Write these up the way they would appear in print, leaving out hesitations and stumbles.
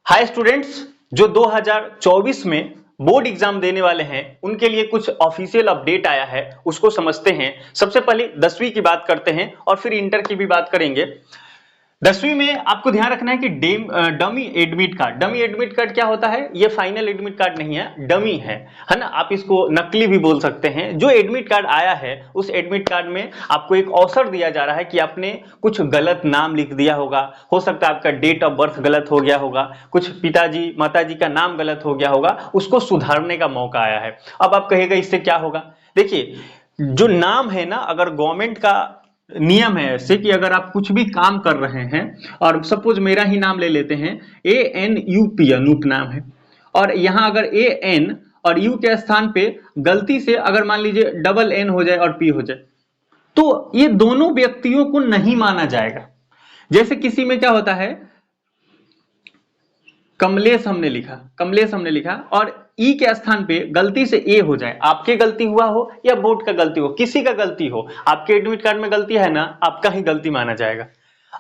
Hi students, जो 2024 में board exam देने वाले हैं उनके लिए कुछ ऑफिशियल अपडेट आया है, उसको समझते हैं। सबसे पहले 10वीं की बात करते हैं और फिर इंटर की भी बात करेंगे। 10वीं में आपको ध्यान रखना है कि dummy admit card. Dummy admit card क्या होता है? ये फाइनल एडमिट कार्ड नहीं है, डमी है ना। आप इसको नकली भी बोल सकते हैं। जो एडमिट कार्ड आया है उस एडमिट कार्ड में आपको एक अवसर दिया जा रहा है कि आपने कुछ गलत नाम लिख दिया होगा, हो सकता है आपका डेट ऑफ बर्थ गलत हो गया होगा, कुछ पिताजी माताजी का नाम गलत हो गया होगा, उसको सुधारने का मौका आया है। अब आप कहेगा इससे क्या होगा? देखिए, जो नाम है ना, अगर गवर्नमेंट का नियम है ऐसे कि अगर आप कुछ भी काम कर रहे हैं और सपोज मेरा ही नाम ले लेते हैं, ANUP अनूप नाम है, और यहां अगर AN और U के स्थान पे गलती से अगर मान लीजिए डबल N हो जाए और P हो जाए, तो ये दोनों व्यक्तियों को नहीं माना जाएगा। जैसे किसी में क्या होता है, कमलेश हमने लिखा और ई के स्थान पे गलती से ए हो जाए, आपके गलती हुआ हो या बोर्ड का गलती हो, किसी का गलती हो, आपके एडमिट कार्ड में गलती है ना, आपका ही गलती माना जाएगा।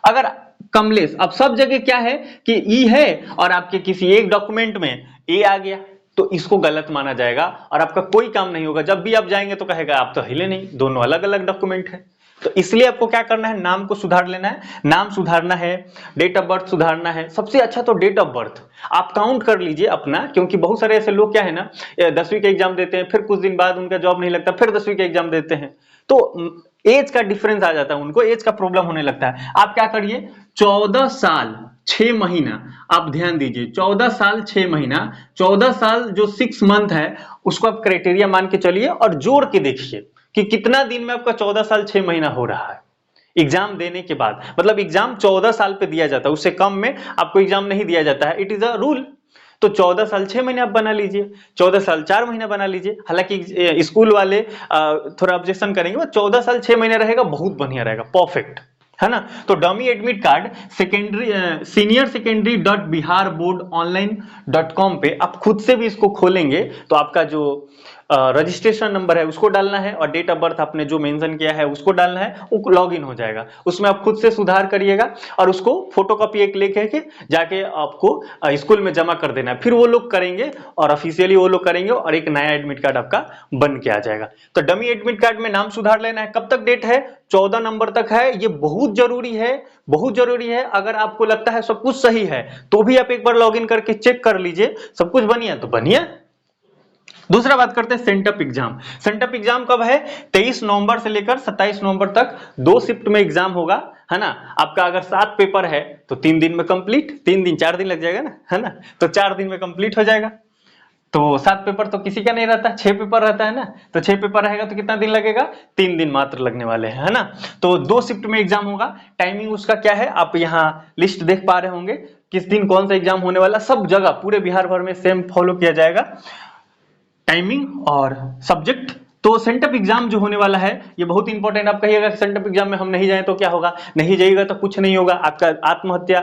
अगर कमलेश, अब सब जगह क्या है कि ई है और आपके किसी एक डॉक्यूमेंट में ए आ गया, तो इसको गलत माना जाएगा और आपका कोई काम नहीं होगा। जब भी आप जाएंगे तो कहेगा आप तो हिले नहीं, दोनों अलग अलग डॉक्यूमेंट है। तो इसलिए आपको क्या करना है, नाम को सुधार लेना है, नाम सुधारना है, डेट ऑफ बर्थ सुधारना है। सबसे अच्छा तो डेट ऑफ बर्थ आप काउंट कर लीजिए अपना, क्योंकि बहुत सारे ऐसे लोग क्या है ना, 10वीं का एग्जाम देते हैं, फिर कुछ दिन बाद उनका जॉब नहीं लगता, फिर 10वीं का एग्जाम देते हैं, तो एज का डिफरेंस आ जाता है, उनको एज का प्रॉब्लम होने लगता है। आप क्या करिए, 14 साल 6 महीना, आप ध्यान दीजिए, 14 साल 6 महीना, 14 साल जो 6 मंथ है उसको आप क्राइटेरिया मान के चलिए और जोड़ के देखिए कि कितना दिन में आपका 14 साल 6 महीना हो रहा है एग्जाम देने के बाद। मतलब एग्जाम 14 साल पे दिया जाता है, उससे कम में आपको एग्जाम नहीं दिया जाता है, इट इज अ रूल। तो 14 साल 6 महीने आप बना लीजिए, 14 साल 4 महीना बना लीजिए। हालांकि स्कूल वाले थोड़ा ऑब्जेक्शन करेंगे, 14 साल 6 महीने रहेगा, बहुत बढ़िया रहेगा, परफेक्ट है ना। तो dummy admit card senior secondary dot Bihar board online .com पे आप खुद से भी इसको खोलेंगे तो आपका जो रजिस्ट्रेशन नंबर है उसको डालना है और डेट ऑफ बर्थ आपने जो मेंशन किया है उसको डालना है, वो लॉग इन हो जाएगा। उसमें आप खुद से सुधार करिएगा और उसको फोटोकॉपी एक लेके के जाके आपको स्कूल में जमा कर देना है। फिर वो लोग करेंगे और ऑफिशियली वो लोग करेंगे और एक नया एडमिट कार्ड आपका बन के आ जाएगा। तो डमी एडमिट कार्ड में नाम सुधार लेना है। कब तक डेट है? 14 नंबर तक है। ये बहुत जरूरी है, बहुत जरूरी है। अगर आपको लगता है सब कुछ सही है तो भी आप एक बार लॉग इन करके चेक कर लीजिए, सब कुछ बढ़िया तो बढ़िया। दूसरा बात करते हैं सेंटअप एग्जाम। सेंटअप एग्जाम कब है? 23 नवंबर से लेकर 27 नवंबर तक 2 शिफ्ट में एग्जाम होगा, है ना। आपका अगर 7 पेपर है तो 3 दिन में कंप्लीट, 3 दिन 4 दिन लग जाएगा ना, है ना, तो 4 दिन में कंप्लीट हो जाएगा। तो 7 पेपर तो किसी का नहीं रहता, 6 पेपर रहता है ना, तो 6 पेपर रहेगा तो कितना दिन लगेगा? 3 दिन मात्र लगने वाले हैं, है ना। तो 2 शिफ्ट में एग्जाम होगा। टाइमिंग उसका क्या है, आप यहाँ लिस्ट देख पा रहे होंगे, किस दिन कौन सा एग्जाम होने वाला। सब जगह पूरे बिहार भर में सेम फॉलो किया जाएगा टाइमिंग और सब्जेक्ट। तो सेंटअप एग्जाम जो होने वाला है ये बहुत इंपॉर्टेंट। आप कहिएगा कि सेंटअप एग्जाम में हम नहीं जाएं तो क्या होगा? नहीं जाइएगा तो कुछ नहीं होगा, आपका आत्महत्या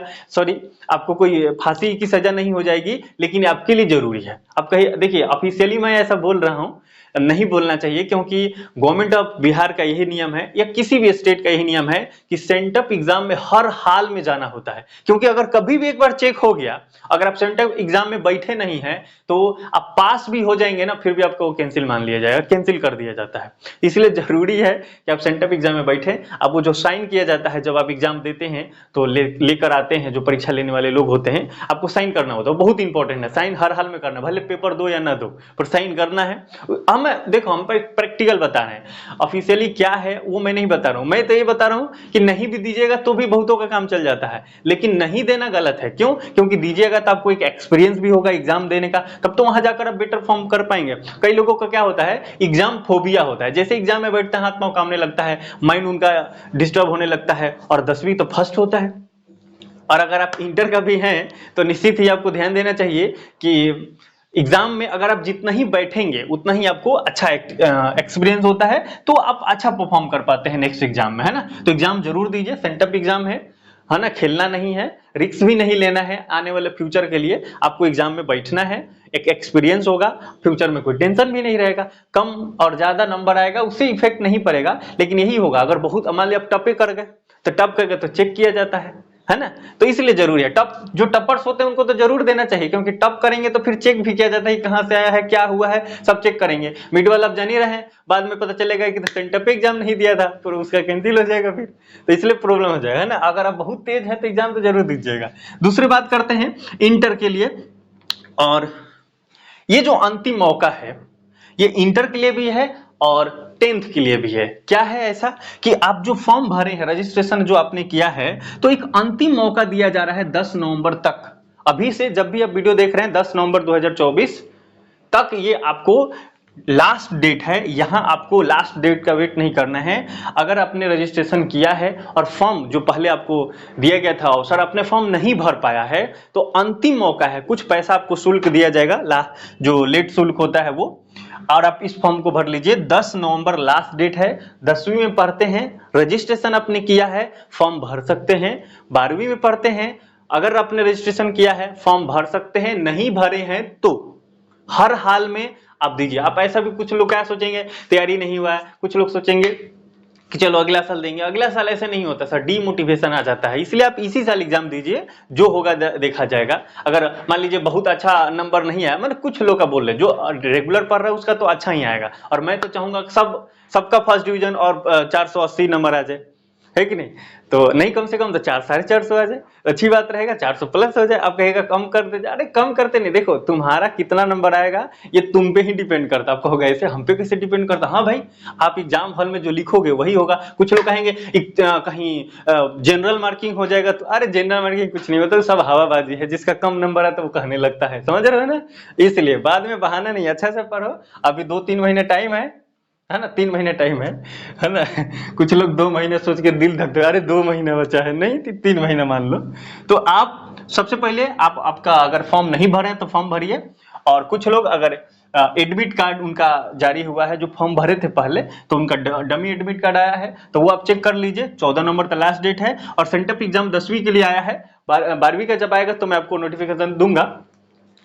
आपको कोई फांसी की सजा नहीं हो जाएगी, लेकिन आपके लिए जरूरी है। आप कहिए, देखिए ऑफिशियली मैं ऐसा बोल रहा हूं, नहीं बोलना चाहिए, क्योंकि गवर्नमेंट ऑफ बिहार का यही नियम है या किसी भी स्टेट का यही नियम है कि सेंटअप एग्जाम में हर हाल में जाना होता है। क्योंकि अगर कभी भी एक बार चेक हो गया, अगर आप सेंटअप एग्जाम में बैठे नहीं है तो आप पास भी हो जाएंगे ना, फिर भी आपको कैंसिल मान लिया जाएगा, कैंसिल कर दिया जाता है। इसलिए जरूरी है कि आप सेंटअप एग्जाम में बैठे। अब वो जो साइन किया जाता है जब आप एग्जाम देते हैं तो लेकर आते हैं, जो परीक्षा लेने वाले लोग होते हैं, आपको साइन करना होता है, बहुत इंपॉर्टेंट है। साइन हर हाल में करना, भले पेपर दो या ना दो, पर साइन करना है। देखो हम प्रैक्टिकल बता रहे हैं, ऑफिशियली क्या है वो मैं नहीं बता रहा हूं। मैं तो ये बता रहा हूं कि नहीं भी दीजिएगा तो भी बहुतों का काम चल जाता है, लेकिन नहीं देना गलत है। क्यों? क्योंकि दीजिएगा तो आपको एक एक्सपीरियंस भी होगा एग्जाम देने का, तब तो वहां जाकर आप बेटर फॉर्म कर पाएंगे। कई लोगों का क्या होता है, एग्जाम फोबिया होता है, जैसे एग्जाम में बैठते हैं हाथ पांव कांपने लगता है, माइंड उनका डिस्टर्ब होने लगता है, और 10वीं तो फर्स्ट होता है। और अगर आप इंटर का भी हैं तो निश्चित ही आपको ध्यान देना चाहिए कि एग्जाम में अगर आप जितना ही बैठेंगे उतना ही आपको अच्छा एक्सपीरियंस होता है, तो आप अच्छा परफॉर्म कर पाते हैं नेक्स्ट एग्जाम में, है ना। तो एग्जाम जरूर दीजिए, सेंटअप एग्जाम है ना, खेलना नहीं है, रिस्क भी नहीं लेना है। आने वाले फ्यूचर के लिए आपको एग्जाम में बैठना है, एक एक्सपीरियंस होगा, फ्यूचर में कोई टेंशन भी नहीं रहेगा। कम और ज्यादा नंबर आएगा उससे इफेक्ट नहीं पड़ेगा, लेकिन यही होगा अगर बहुत मान लिया आप टपे कर गए तो टप करके तो चेक किया जाता है है ना। तो इसलिए जरूरी है। टप जो टपर्स होते हैं उनको तो जरूर देना चाहिए, क्योंकि टप करेंगे तो फिर चेक भी किया जाता है कहां से आया है, क्या हुआ है, सब चेक करेंगे। मिड वाला आप जान ही रहे हैं, बाद में पता चलेगा कि सेंटअप एग्जाम नहीं दिया था तो उसका कैंसिल हो जाएगा फिर, तो इसलिए प्रॉब्लम हो जाएगा, है ना। अगर आप बहुत तेज है तो एग्जाम तो जरूर दीजिएगा। दूसरी बात करते हैं इंटर के लिए, और ये जो अंतिम मौका है ये इंटर के लिए भी है और 10th के लिए भी है। क्या है ऐसा कि आप जो फॉर्म भरे हैं, रजिस्ट्रेशन जो आपने किया है, तो एक अंतिम मौका दिया जा रहा है 10 नवंबर तक। अभी से जब भी आप वीडियो देख रहे हैं 10 नवंबर 2024 तक ये आपको लास्ट डेट है। यहां आपको लास्ट डेट का वेट नहीं करना है। अगर आपने रजिस्ट्रेशन किया है और फॉर्म जो पहले आपको दिया गया था अवसर, आपने फॉर्म नहीं भर पाया है, तो अंतिम मौका है। कुछ पैसा आपको शुल्क दिया जाएगा, जो लेट शुल्क होता है वो, और आप इस फॉर्म को भर लीजिए। 10 नवंबर लास्ट डेट है। 10वीं में पढ़ते हैं, रजिस्ट्रेशन आपने किया है, फॉर्म भर सकते हैं। 12वीं में पढ़ते हैं, अगर आपने रजिस्ट्रेशन किया है फॉर्म भर सकते हैं, नहीं भरे हैं तो हर हाल में आप दीजिए। आप ऐसा भी, कुछ लोग क्या सोचेंगे तैयारी नहीं हुआ है, कुछ लोग सोचेंगे कि चलो अगला साल देंगे, अगला साल ऐसे नहीं होता सर, डीमोटिवेशन आ जाता है। इसलिए आप इसी साल एग्जाम दीजिए, जो होगा देखा जाएगा। अगर मान लीजिए बहुत अच्छा नंबर नहीं आया, मतलब कुछ लोग का बोल रहे, जो रेगुलर पढ़ रहा है उसका तो अच्छा ही आएगा, और मैं तो चाहूंगा सबका फर्स्ट डिवीजन और 480 नंबर आ जाए, है कि नहीं। तो नहीं, कम से कम तो 400-450 आ जाए, अच्छी बात रहेगा। 400 प्लस हो जाए। आप कहेगा कम कर दे, अरे कम करते नहीं, देखो तुम्हारा कितना नंबर आएगा ये तुम पे ही डिपेंड करता। आप कहोगे ऐसे हम पे कैसे डिपेंड करता, हाँ भाई, आप एग्जाम हॉल में जो लिखोगे वही होगा। कुछ लोग कहेंगे कहीं जनरल मार्किंग हो जाएगा, तो अरे जनरल मार्किंग कुछ नहीं होता, तो सब हवाबाजी है। जिसका कम नंबर है तो वो कहने लगता है, समझ रहे हो ना। इसलिए बाद में बहाना नहीं, अच्छा से पढ़ो। अभी 2-3 महीने टाइम है ना, 3 महीने टाइम है ना। कुछ लोग 2 महीने सोच के दिल धक, अरे 2 महीना बचा है, नहीं 3 महीना मान लो। तो आप सबसे पहले आपका अगर फॉर्म नहीं भरे तो फॉर्म भरिए। और कुछ लोग अगर एडमिट कार्ड उनका जारी हुआ है, जो फॉर्म भरे थे पहले, तो उनका डमी एडमिट कार्ड आया है, तो वो आप चेक कर लीजिए। 14 नवंबर का लास्ट डेट है। और सेंटअप एग्जाम 10वीं के लिए आया है। 12वीं का जब आएगा तो मैं आपको नोटिफिकेशन दूंगा।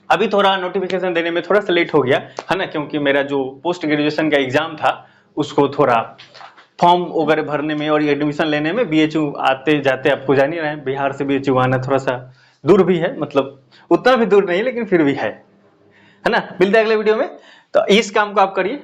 अभी थोड़ा नोटिफिकेशन देने में थोड़ा सा लेट हो गया है ना, क्योंकि मेरा जो पोस्ट ग्रेजुएशन का एग्जाम था उसको थोड़ा फॉर्म वगैरह भरने में और एडमिशन लेने में, बीएचयू आते जाते आपको जान ही रहे हैं, बिहार से बीएचयू आना थोड़ा सा दूर भी है, मतलब उतना भी दूर नहीं लेकिन फिर भी है ना। मिलते हैं अगले वीडियो में। तो इस काम को आप करिए।